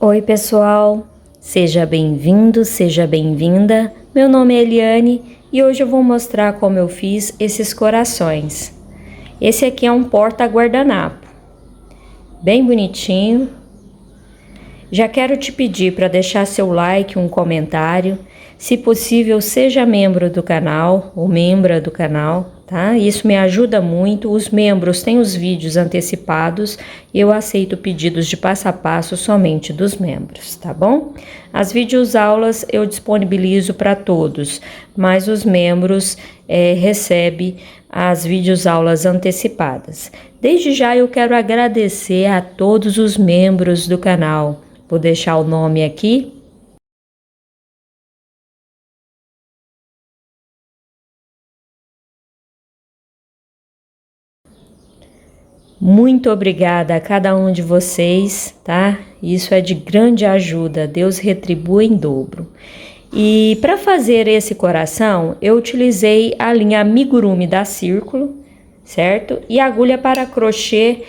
Oi pessoal, seja bem-vindo, seja bem-vinda. Meu nome é Eliane e hoje eu vou mostrar como eu fiz esses corações. Esse aqui é um porta-guardanapo, bem bonitinho. Já quero te pedir para deixar seu like, um comentário. Se possível, seja membro do canal ou membra do canal, tá? Isso me ajuda muito. Os membros têm os vídeos antecipados e eu aceito pedidos de passo a passo somente dos membros, tá bom? As videoaulas eu disponibilizo para todos, mas os membros recebem as videoaulas antecipadas. Desde já eu quero agradecer a todos os membros do canal. Vou deixar o nome aqui. Muito obrigada a cada um de vocês, tá? Isso é de grande ajuda, Deus retribua em dobro. E para fazer esse coração, eu utilizei a linha amigurumi da Círculo, certo? E agulha para crochê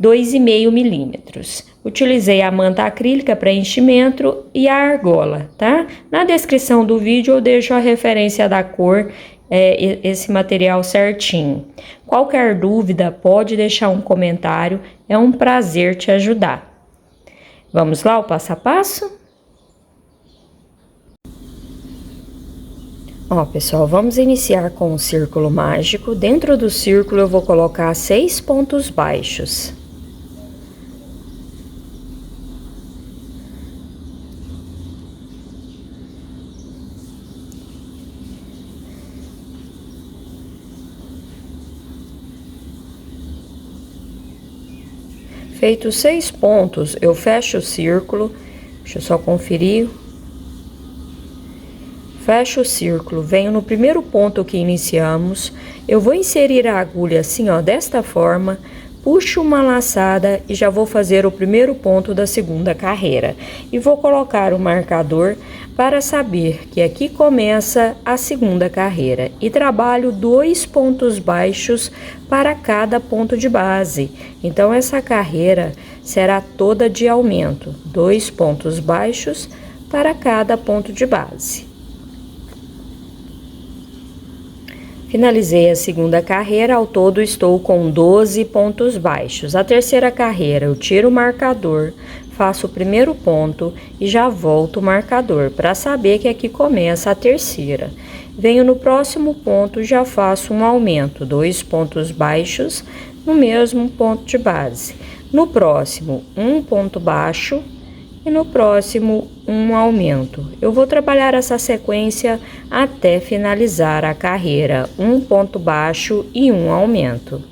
2,5 milímetros. Utilizei a manta acrílica para enchimento e a argola, tá? Na descrição do vídeo eu deixo a referência da cor, esse material certinho. Qualquer dúvida pode deixar um comentário, é um prazer te ajudar. Vamos lá, o passo a passo? Ó, pessoal, vamos iniciar com o círculo mágico. Dentro do círculo eu vou colocar 6 pontos baixos. Feitos 6 pontos, eu fecho o círculo, deixa eu só conferir. Fecho o círculo, venho no primeiro ponto que iniciamos, eu vou inserir a agulha assim, ó, desta forma, puxo uma laçada e já vou fazer o primeiro ponto da segunda carreira. E vou colocar o marcador para saber que aqui começa a segunda carreira. E trabalho 2 pontos baixos para cada ponto de base. Então, essa carreira será toda de aumento. 2 pontos baixos para cada ponto de base. Finalizei a segunda carreira, ao todo estou com 12 pontos baixos. A terceira carreira eu tiro o marcador, faço o primeiro ponto e já volto o marcador, para saber que aqui começa a terceira. Venho no próximo ponto, já faço um aumento, 2 pontos baixos no mesmo ponto de base. No próximo, um ponto baixo e no próximo, um aumento. Eu vou trabalhar essa sequência até finalizar a carreira, um ponto baixo e um aumento.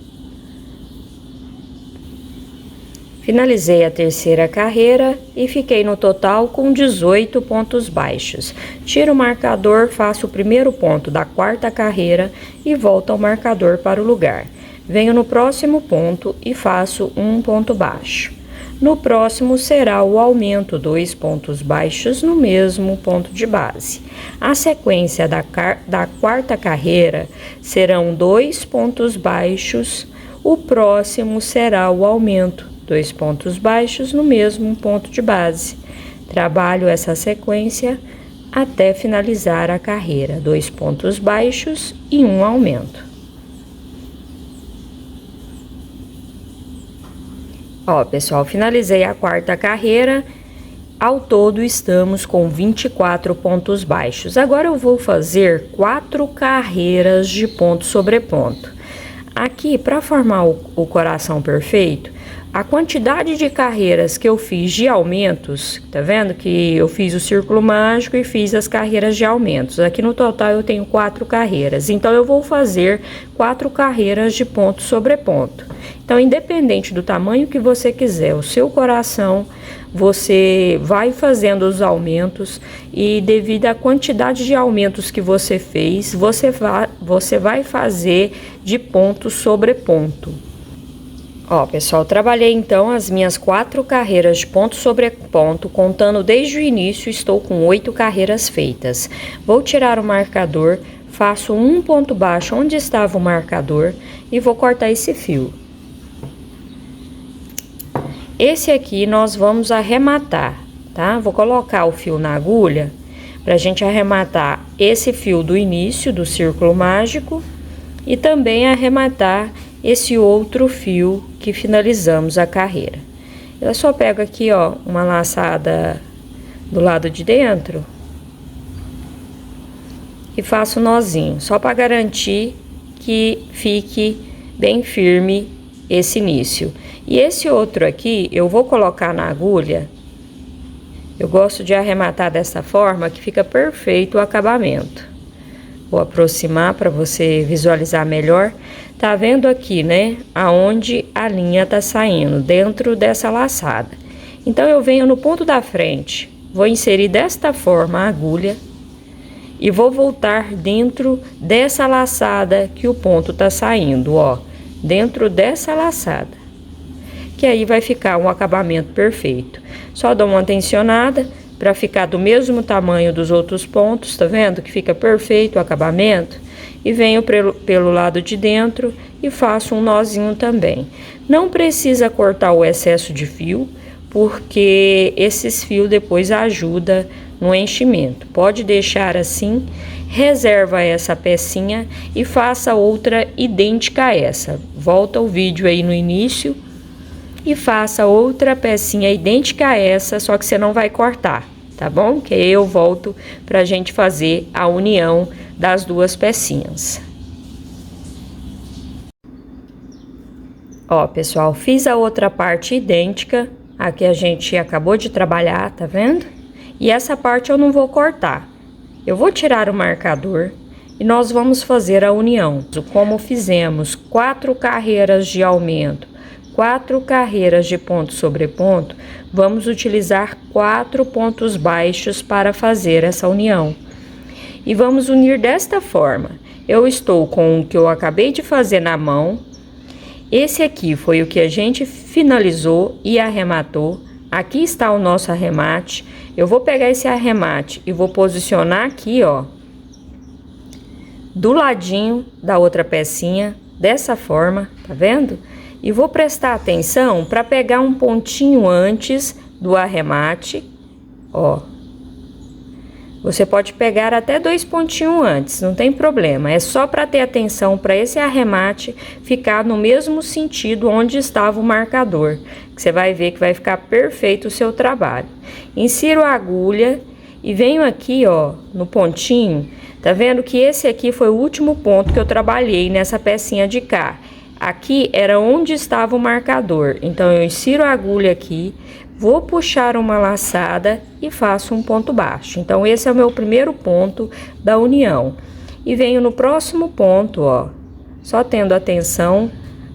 Finalizei a terceira carreira e fiquei no total com 18 pontos baixos. Tiro o marcador, faço o primeiro ponto da quarta carreira e volto ao marcador para o lugar. Venho no próximo ponto e faço um ponto baixo. No próximo será o aumento, 2 pontos baixos no mesmo ponto de base. A sequência da quarta carreira serão 2 pontos baixos, o próximo será o aumento, 2 pontos baixos no mesmo ponto de base. Trabalho essa sequência até finalizar a carreira, 2 pontos baixos e um aumento. Ó, pessoal, finalizei a quarta carreira, ao todo estamos com 24 pontos baixos. Agora eu vou fazer 4 carreiras de ponto sobre ponto. Aqui, para formar o coração perfeito, a quantidade de carreiras que eu fiz de aumentos, tá vendo que eu fiz o círculo mágico e fiz as carreiras de aumentos. Aqui no total eu tenho 4 carreiras, então eu vou fazer 4 carreiras de ponto sobre ponto. Então, independente do tamanho que você quiser, o seu coração, você vai fazendo os aumentos e devido à quantidade de aumentos que você fez, você vai fazer de ponto sobre ponto. Ó, pessoal, trabalhei então as minhas 4 carreiras de ponto sobre ponto, contando desde o início, estou com 8 carreiras feitas. Vou tirar o marcador, faço um ponto baixo onde estava o marcador e vou cortar esse fio. Esse aqui nós vamos arrematar, tá? Vou colocar o fio na agulha pra gente arrematar esse fio do início do círculo mágico e também arrematar esse outro fio que finalizamos a carreira. Eu só pego aqui, ó, uma laçada do lado de dentro e faço um nozinho, só para garantir que fique bem firme esse início. E esse outro aqui eu vou colocar na agulha. Eu gosto de arrematar dessa forma que fica perfeito o acabamento. Vou aproximar para você visualizar melhor. Tá vendo aqui, né? Aonde a linha tá saindo, dentro dessa laçada. Então, eu venho no ponto da frente, vou inserir desta forma a agulha e vou voltar dentro dessa laçada que o ponto tá saindo, ó. Dentro dessa laçada. Que aí vai ficar um acabamento perfeito. Só dou uma tensionada para ficar do mesmo tamanho dos outros pontos, tá vendo? Que fica perfeito o acabamento. E venho pelo lado de dentro e faço um nozinho também. Não precisa cortar o excesso de fio, porque esses fios depois ajudam no enchimento. Pode deixar assim, reserva essa pecinha e faça outra idêntica a essa. Volta o vídeo aí no início e faça outra pecinha idêntica a essa, só que você não vai cortar, tá bom? Que eu volto pra gente fazer a união das duas pecinhas. Ó, pessoal, fiz a outra parte idêntica a que a gente acabou de trabalhar, tá vendo? E essa parte eu não vou cortar. Eu vou tirar o marcador e nós vamos fazer a união. Como fizemos 4 carreiras de aumento, 4 carreiras de ponto sobre ponto, vamos utilizar 4 pontos baixos para fazer essa união. E vamos unir desta forma. Eu estou com o que eu acabei de fazer na mão. Esse aqui foi o que a gente finalizou e arrematou. Aqui está o nosso arremate. Eu vou pegar esse arremate e vou posicionar aqui, ó, do ladinho da outra pecinha, dessa forma, tá vendo? E vou prestar atenção para pegar um pontinho antes do arremate, ó. Você pode pegar até 2 pontinhos antes, não tem problema. É só para ter atenção para esse arremate ficar no mesmo sentido onde estava o marcador. Que você vai ver que vai ficar perfeito o seu trabalho. Insiro a agulha e venho aqui, ó, no pontinho. Tá vendo que esse aqui foi o último ponto que eu trabalhei nessa pecinha de cá. Aqui era onde estava o marcador. Então, eu insiro a agulha aqui. Vou puxar uma laçada e faço um ponto baixo. Então, esse é o meu primeiro ponto da união. E venho no próximo ponto, ó, só tendo atenção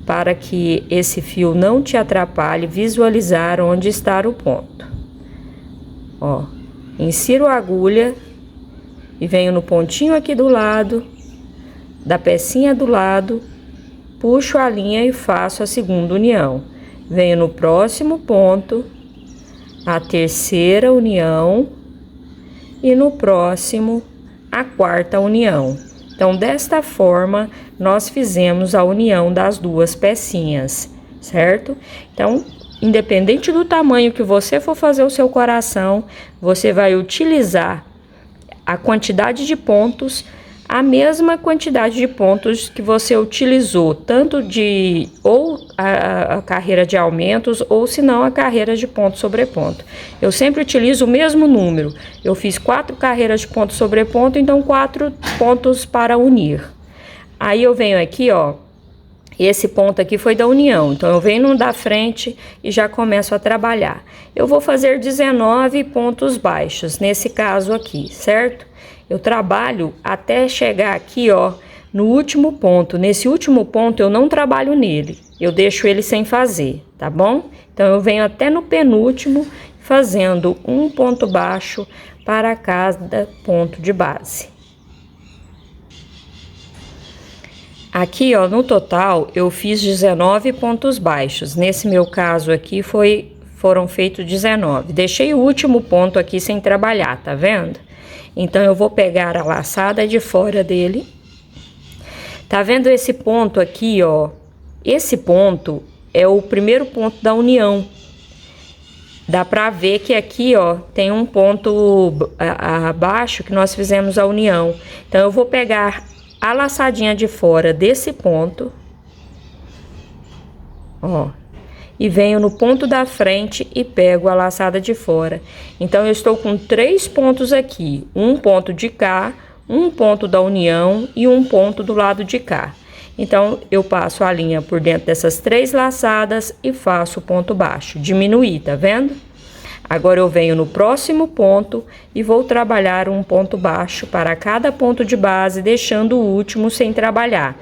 para que esse fio não te atrapalhe, visualizar onde está o ponto. Ó, insiro a agulha e venho no pontinho aqui do lado, da pecinha do lado, puxo a linha e faço a segunda união. Venho no próximo ponto, a terceira união e no próximo a quarta união. Então, desta forma, nós fizemos a união das duas pecinhas, certo? Então, independente do tamanho que você for fazer o seu coração, você vai utilizar a quantidade de pontos, a mesma quantidade de pontos que você utilizou, tanto de ou a carreira de aumentos, ou se não a carreira de ponto sobre ponto. Eu sempre utilizo o mesmo número. Eu fiz 4 carreiras de ponto sobre ponto, então 4 pontos para unir. Aí eu venho aqui, ó, esse ponto aqui foi da união, então eu venho no da frente e já começo a trabalhar. Eu vou fazer 19 pontos baixos, nesse caso aqui, certo? Eu trabalho até chegar aqui, ó, no último ponto. Nesse último ponto eu não trabalho nele, eu deixo ele sem fazer, tá bom? Então eu venho até no penúltimo, fazendo um ponto baixo para cada ponto de base. Aqui, ó, no total, eu fiz 19 pontos baixos. Nesse meu caso aqui, foram feitos 19. Deixei o último ponto aqui sem trabalhar, tá vendo? Então, eu vou pegar a laçada de fora dele. Tá vendo esse ponto aqui, ó? Esse ponto é o primeiro ponto da união. dá pra ver que aqui, ó, tem um ponto abaixo que nós fizemos a união. Então, eu vou pegar a laçadinha de fora desse ponto, ó, e venho no ponto da frente e pego a laçada de fora. Então, eu estou com 3 pontos aqui, um ponto de cá, um ponto da união e um ponto do lado de cá. Então, eu passo a linha por dentro dessas 3 laçadas e faço o ponto baixo, diminuir, tá vendo? Agora, eu venho no próximo ponto e vou trabalhar um ponto baixo para cada ponto de base, deixando o último sem trabalhar.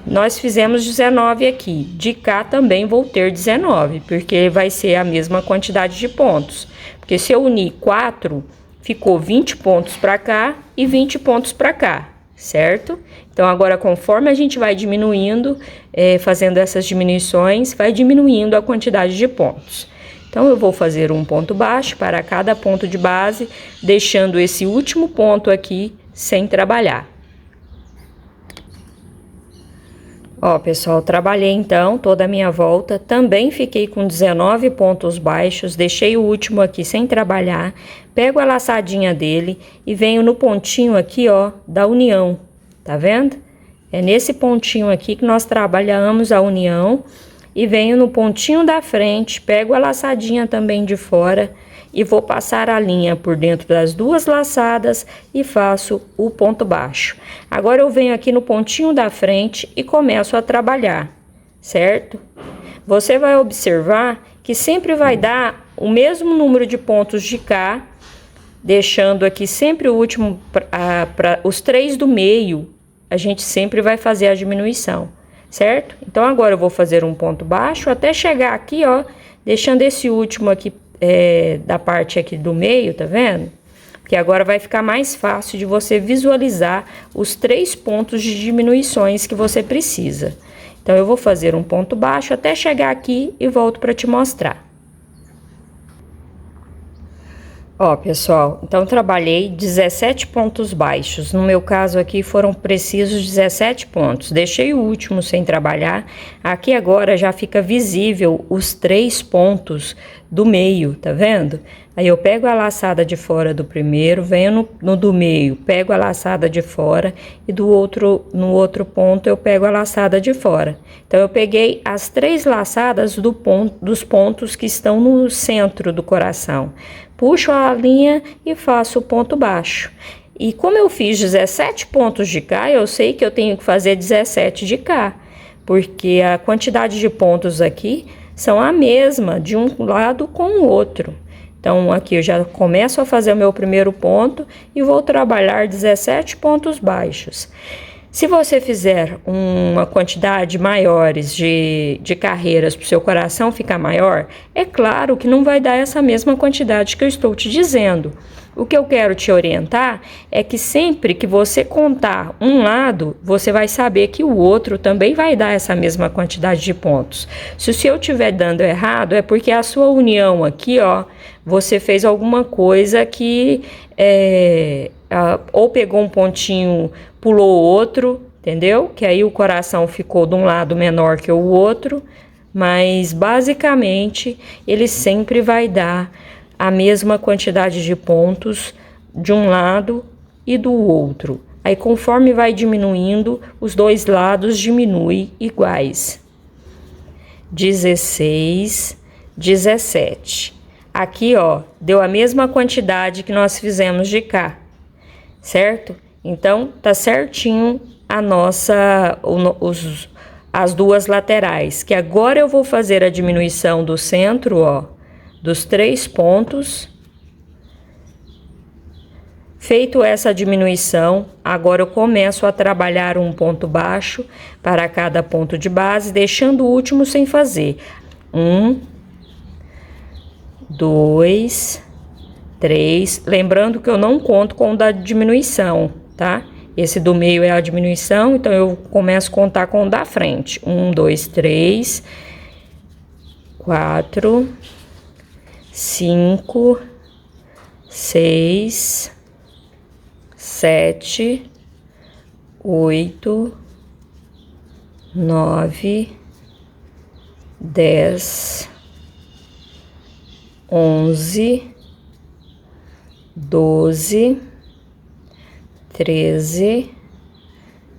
Nós fizemos 19 aqui, de cá também vou ter 19, porque vai ser a mesma quantidade de pontos. Porque se eu unir 4, ficou 20 pontos para cá e 20 pontos para cá, certo? Então, agora, conforme a gente vai diminuindo, fazendo essas diminuições, vai diminuindo a quantidade de pontos. Então, eu vou fazer um ponto baixo para cada ponto de base, deixando esse último ponto aqui sem trabalhar. Ó, pessoal, trabalhei então toda a minha volta, também fiquei com 19 pontos baixos, deixei o último aqui sem trabalhar, pego a laçadinha dele e venho no pontinho aqui, ó, da união, tá vendo? É nesse pontinho aqui que nós trabalhamos a união e venho no pontinho da frente, pego a laçadinha também de fora e vou passar a linha por dentro das 2 laçadas e faço o ponto baixo. Agora, eu venho aqui no pontinho da frente e começo a trabalhar, certo? Você vai observar que sempre vai dar o mesmo número de pontos de cá, deixando aqui sempre o último, para os 3 do meio, a gente sempre vai fazer a diminuição, certo? Então, agora eu vou fazer um ponto baixo até chegar aqui, ó, deixando esse último aqui da parte aqui do meio, tá vendo? Porque agora vai ficar mais fácil de você visualizar os 3 pontos de diminuições que você precisa. Então, eu vou fazer um ponto baixo até chegar aqui e volto para te mostrar. Ó, pessoal, então trabalhei 17 pontos baixos. No meu caso aqui foram precisos 17 pontos. Deixei o último sem trabalhar. Aqui agora já fica visível os 3 pontos do meio, tá vendo? Aí eu pego a laçada de fora do primeiro, venho no do meio, pego a laçada de fora e no outro ponto eu pego a laçada de fora. Então, eu peguei as 3 laçadas dos pontos que estão no centro do coração. Puxo a linha e faço o ponto baixo. E como eu fiz 17 pontos de cá, eu sei que eu tenho que fazer 17 de cá, porque a quantidade de pontos aqui são a mesma de um lado com o outro. Então, aqui eu já começo a fazer o meu primeiro ponto e vou trabalhar 17 pontos baixos. Se você fizer uma quantidade maiores de carreiras para o seu coração ficar maior, é claro que não vai dar essa mesma quantidade que eu estou te dizendo. O que eu quero te orientar é que sempre que você contar um lado, você vai saber que o outro também vai dar essa mesma quantidade de pontos. Se o seu estiver dando errado, é porque a sua união aqui, ó, você fez alguma coisa que ou pegou um pontinho, pulou outro, entendeu? Que aí o coração ficou de um lado menor que o outro, mas basicamente ele sempre vai dar a mesma quantidade de pontos de um lado e do outro. Aí, conforme vai diminuindo, os 2 lados diminuem iguais. 16, 17. Aqui, ó, deu a mesma quantidade que nós fizemos de cá, certo? Então, tá certinho as 2 laterais, que agora eu vou fazer a diminuição do centro, ó, dos 3 pontos. Feito essa diminuição, agora eu começo a trabalhar um ponto baixo para cada ponto de base, deixando o último sem fazer. 1, 2, 3. Lembrando que eu não conto com o da diminuição, tá? Esse do meio é a diminuição, então eu começo a contar com o da frente. 1, 2, 3, 4, 5, 6, 7, 8, 9, 10, 11, 12, 13,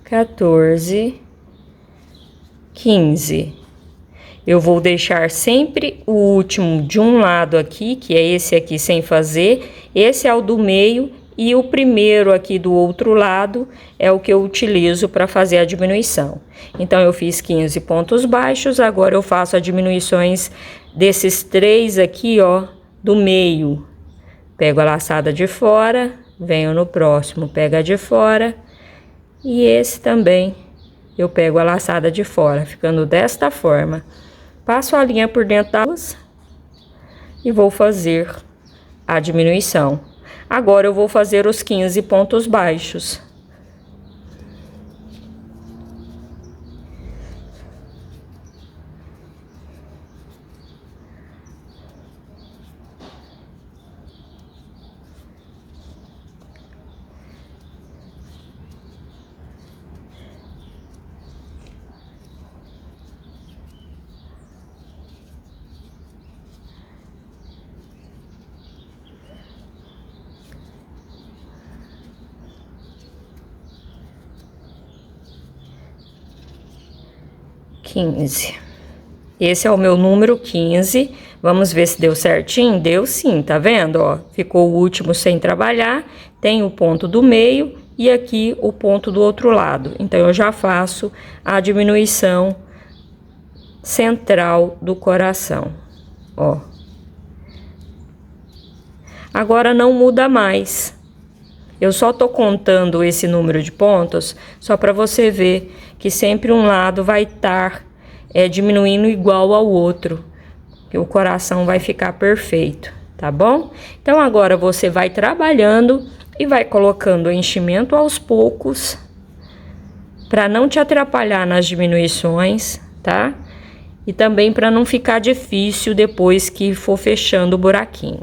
14, 15. Eu vou deixar sempre o último de um lado aqui, que é esse aqui sem fazer, esse é o do meio, e o primeiro aqui do outro lado é o que eu utilizo para fazer a diminuição. Então, eu fiz 15 pontos baixos, agora eu faço as diminuições desses 3 aqui, ó, do meio. Pego a laçada de fora, venho no próximo, pego a de fora, e esse também eu pego a laçada de fora, ficando desta forma. Passo a linha por dentro das e vou fazer a diminuição. Agora eu vou fazer os 15 pontos baixos. Esse é o meu número 15. Vamos ver se deu certinho? Deu sim, tá vendo? Ó, ficou o último sem trabalhar, tem o ponto do meio e aqui o ponto do outro lado. Então, eu já faço a diminuição central do coração, ó. Agora não muda mais. Eu só tô contando esse número de pontos só para você ver que sempre um lado vai estar diminuindo igual ao outro, que o coração vai ficar perfeito, tá bom? Então, agora você vai trabalhando e vai colocando o enchimento aos poucos, para não te atrapalhar nas diminuições, tá? E também para não ficar difícil depois que for fechando o buraquinho.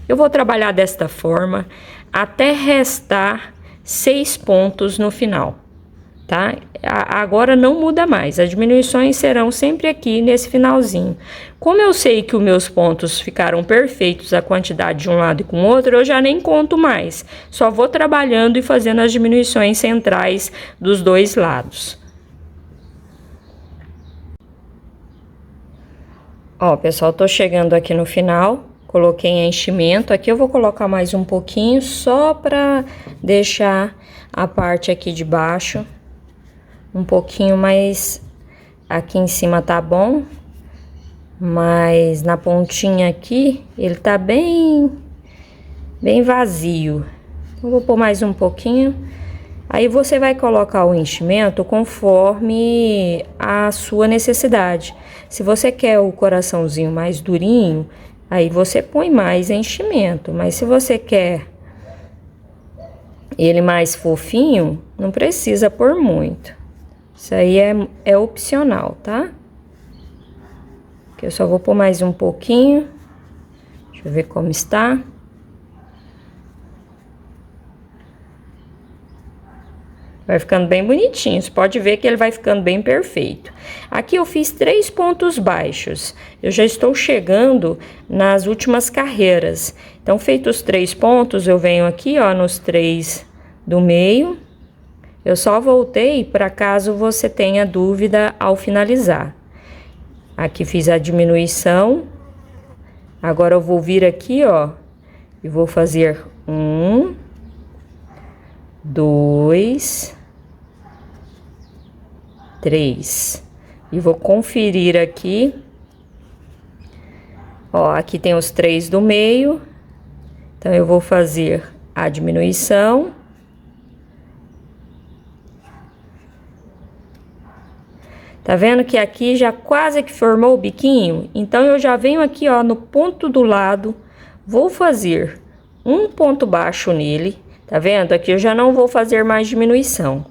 Eu vou trabalhar desta forma até restar 6 pontos no final, tá? Agora não muda mais, as diminuições serão sempre aqui nesse finalzinho. Como eu sei que os meus pontos ficaram perfeitos, a quantidade de um lado e com o outro, eu já nem conto mais. Só vou trabalhando e fazendo as diminuições centrais dos dois lados. Ó, pessoal, tô chegando aqui no final. Coloquei enchimento, aqui eu vou colocar mais um pouquinho, só para deixar a parte aqui de baixo um pouquinho mais, aqui em cima tá bom, mas na pontinha aqui, ele tá bem vazio. Eu vou pôr mais um pouquinho, aí você vai colocar o enchimento conforme a sua necessidade. Se você quer o coraçãozinho mais durinho, aí você põe mais enchimento, mas se você quer ele mais fofinho, não precisa pôr muito. Isso aí é opcional, tá? Aqui eu só vou pôr mais um pouquinho. Deixa eu ver como está. Vai ficando bem bonitinho, você pode ver que ele vai ficando bem perfeito. Aqui eu fiz 3 pontos baixos, eu já estou chegando nas últimas carreiras. Então, feitos os 3 pontos, eu venho aqui, ó, nos 3 do meio. Eu só voltei para caso você tenha dúvida ao finalizar. Aqui fiz a diminuição. Agora eu vou vir aqui, ó, e vou fazer 1, 2, 3. E vou conferir aqui. Ó, aqui tem os 3 do meio. Então, eu vou fazer a diminuição. Tá vendo que aqui já quase que formou o biquinho? Então, eu já venho aqui, ó, no ponto do lado, vou fazer um ponto baixo nele. Tá vendo? Aqui eu já não vou fazer mais diminuição.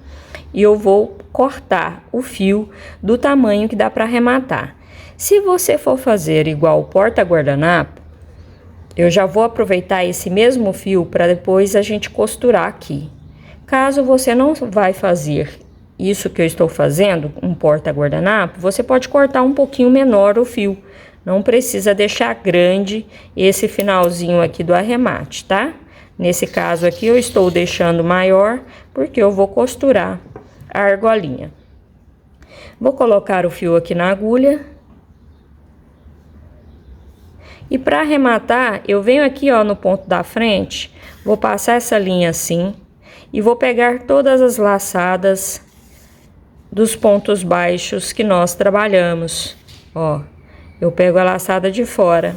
E eu vou cortar o fio do tamanho que dá para arrematar. Se você for fazer igual o porta-guardanapo, eu já vou aproveitar esse mesmo fio para depois a gente costurar aqui. Caso você não vai fazer isso que eu estou fazendo, um porta-guardanapo, você pode cortar um pouquinho menor o fio Não precisa deixar grande esse finalzinho aqui do arremate, tá? Nesse caso aqui eu estou deixando maior porque eu vou costurar a argolinha. Vou colocar o fio aqui na agulha. E para arrematar, eu venho aqui, ó, no ponto da frente, vou passar essa linha assim e vou pegar todas as laçadas dos pontos baixos que nós trabalhamos. Ó, eu pego a laçada de fora.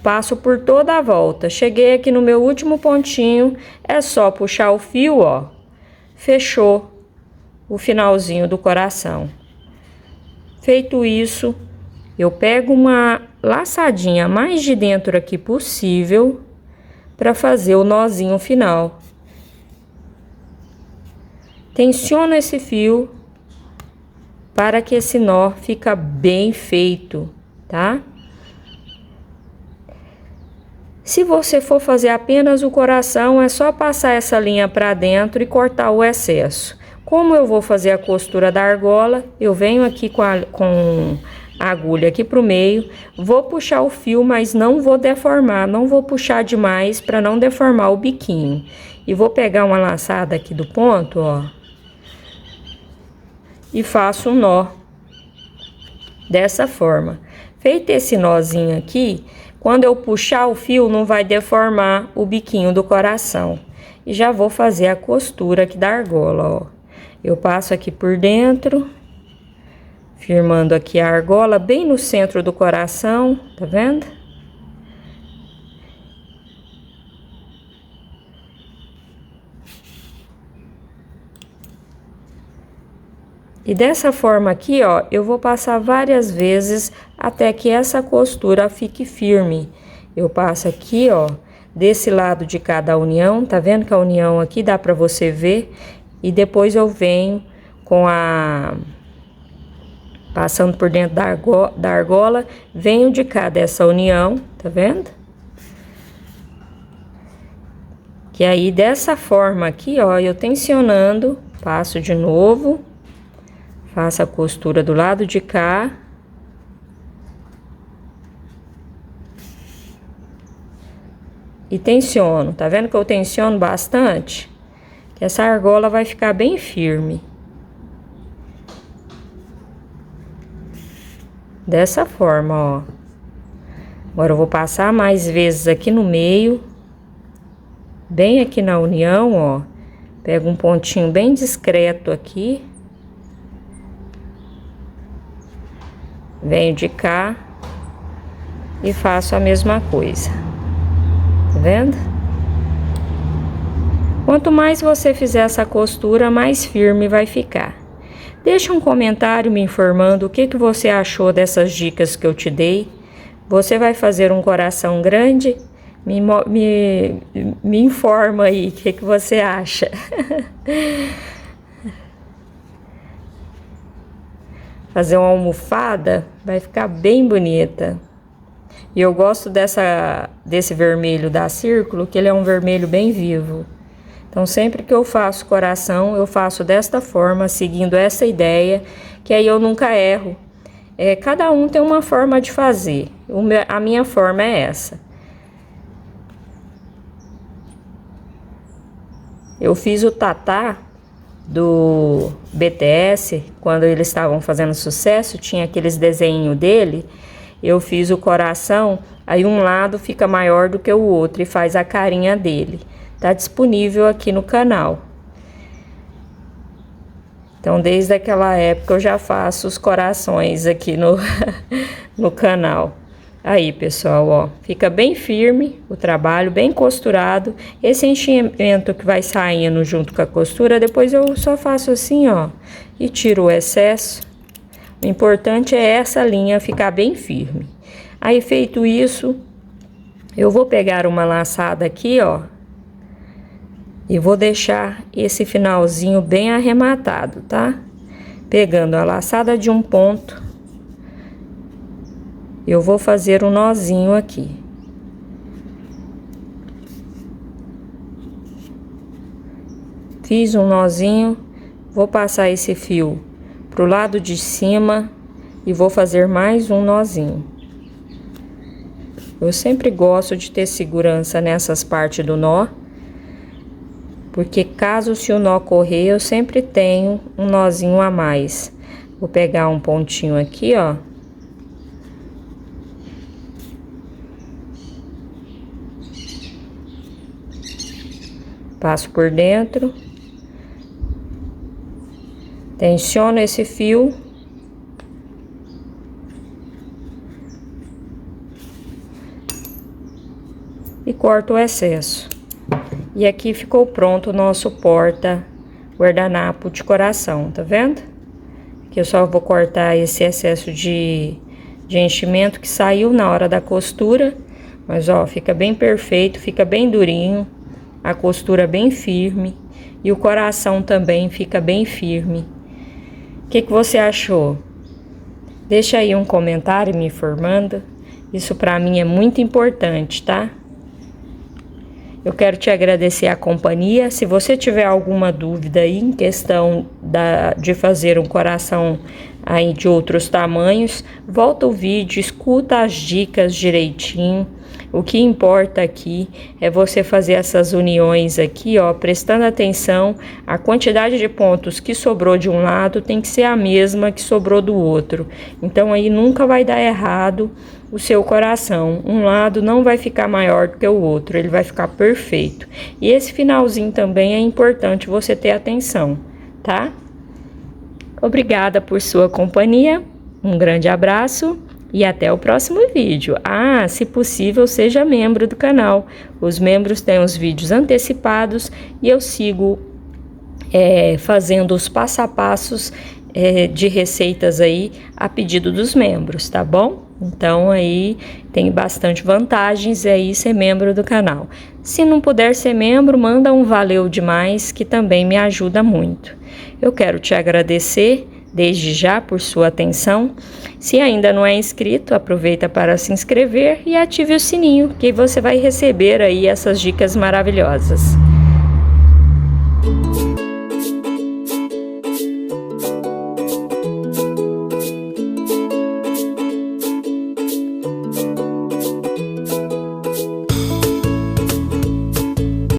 Passo por toda a volta. Cheguei aqui no meu último pontinho, é só puxar o fio, ó. Fechou o finalzinho do coração. Feito isso, eu pego uma laçadinha mais de dentro aqui possível para fazer o nozinho final. Tensiono esse fio para que esse nó fica bem feito, tá? Se você for fazer apenas o coração, é só passar essa linha para dentro e cortar o excesso. Como eu vou fazer a costura da argola, eu venho aqui com a agulha aqui pro meio, vou puxar o fio, mas não vou deformar, não vou puxar demais para não deformar o biquinho. E vou pegar uma laçada aqui do ponto, ó, e faço um nó dessa forma. Feito esse nozinho aqui, quando eu puxar o fio, não vai deformar o biquinho do coração. E já vou fazer a costura aqui da argola, ó. Eu passo aqui por dentro, firmando aqui a argola bem no centro do coração, tá vendo? E dessa forma aqui, ó, eu vou passar várias vezes até que essa costura fique firme. Eu passo aqui, ó, desse lado de cada união, tá vendo que a união aqui dá pra você ver? E depois eu venho com passando por dentro da argola, venho de cá dessa união, tá vendo? Que aí dessa forma aqui, ó, eu tensionando, passo de novo, faço a costura do lado de cá. E tensiono, tá vendo que eu tensiono bastante? Que essa argola vai ficar bem firme. Dessa forma, ó. Agora eu vou passar mais vezes aqui no meio. Bem aqui na união, ó. Pego um pontinho bem discreto aqui. Venho de cá. E faço a mesma coisa. Tá vendo? Quanto mais você fizer essa costura, mais firme vai ficar. Deixa um comentário me informando o que você achou dessas dicas que eu te dei. Você vai fazer um coração grande? Me informa aí o que você acha. Fazer uma almofada vai ficar bem bonita. E eu gosto desse vermelho da Círculo, que ele é um vermelho bem vivo. Então, sempre que eu faço coração, eu faço desta forma, seguindo essa ideia, que aí eu nunca erro. Cada um tem uma forma de fazer. A minha forma é essa. Eu fiz o tatá do BTS, quando eles estavam fazendo sucesso, tinha aqueles desenhos dele. Eu fiz o coração, aí um lado fica maior do que o outro e faz a carinha dele. Tá disponível aqui no canal. Então, desde aquela época eu já faço os corações aqui no canal. Aí, pessoal, ó, fica bem firme o trabalho, bem costurado. Esse enchimento que vai saindo junto com a costura, depois eu só faço assim, ó, e tiro o excesso. O importante é essa linha ficar bem firme. Aí, feito isso, eu vou pegar uma laçada aqui, ó, e vou deixar esse finalzinho bem arrematado, tá? Pegando a laçada de um ponto, eu vou fazer um nozinho aqui. Fiz um nozinho, vou passar esse fio pro lado de cima e vou fazer mais um nozinho. Eu sempre gosto de ter segurança nessas partes do nó, porque caso se o nó correr, eu sempre tenho um nozinho a mais. Vou pegar um pontinho aqui, ó. Passo por dentro. Tensiono esse fio. E corto o excesso. E aqui ficou pronto o nosso porta guardanapo de coração, tá vendo? Aqui eu só vou cortar esse excesso de enchimento que saiu na hora da costura. Mas, ó, fica bem perfeito, fica bem durinho. A costura bem firme. E o coração também fica bem firme. O que você achou? Deixa aí um comentário me informando. Isso pra mim é muito importante, tá? Eu quero te agradecer a companhia. Se você tiver alguma dúvida aí em questão de fazer um coração aí de outros tamanhos, volta o vídeo, escuta as dicas direitinho. O que importa aqui é você fazer essas uniões aqui, ó, prestando atenção. A quantidade de pontos que sobrou de um lado tem que ser a mesma que sobrou do outro. Então aí nunca vai dar errado o seu coração. Um lado não vai ficar maior do que o outro, ele vai ficar perfeito. E esse finalzinho também é importante você ter atenção, tá? Obrigada por sua companhia, um grande abraço e até o próximo vídeo. Ah, se possível, seja membro do canal. Os membros têm os vídeos antecipados e eu sigo fazendo os passo a passos de receitas aí a pedido dos membros, tá bom? Então aí tem bastante vantagens aí ser membro do canal. Se não puder ser membro, manda um valeu demais que também me ajuda muito. Eu quero te agradecer desde já por sua atenção. Se ainda não é inscrito, aproveita para se inscrever e ative o sininho, que você vai receber aí essas dicas maravilhosas.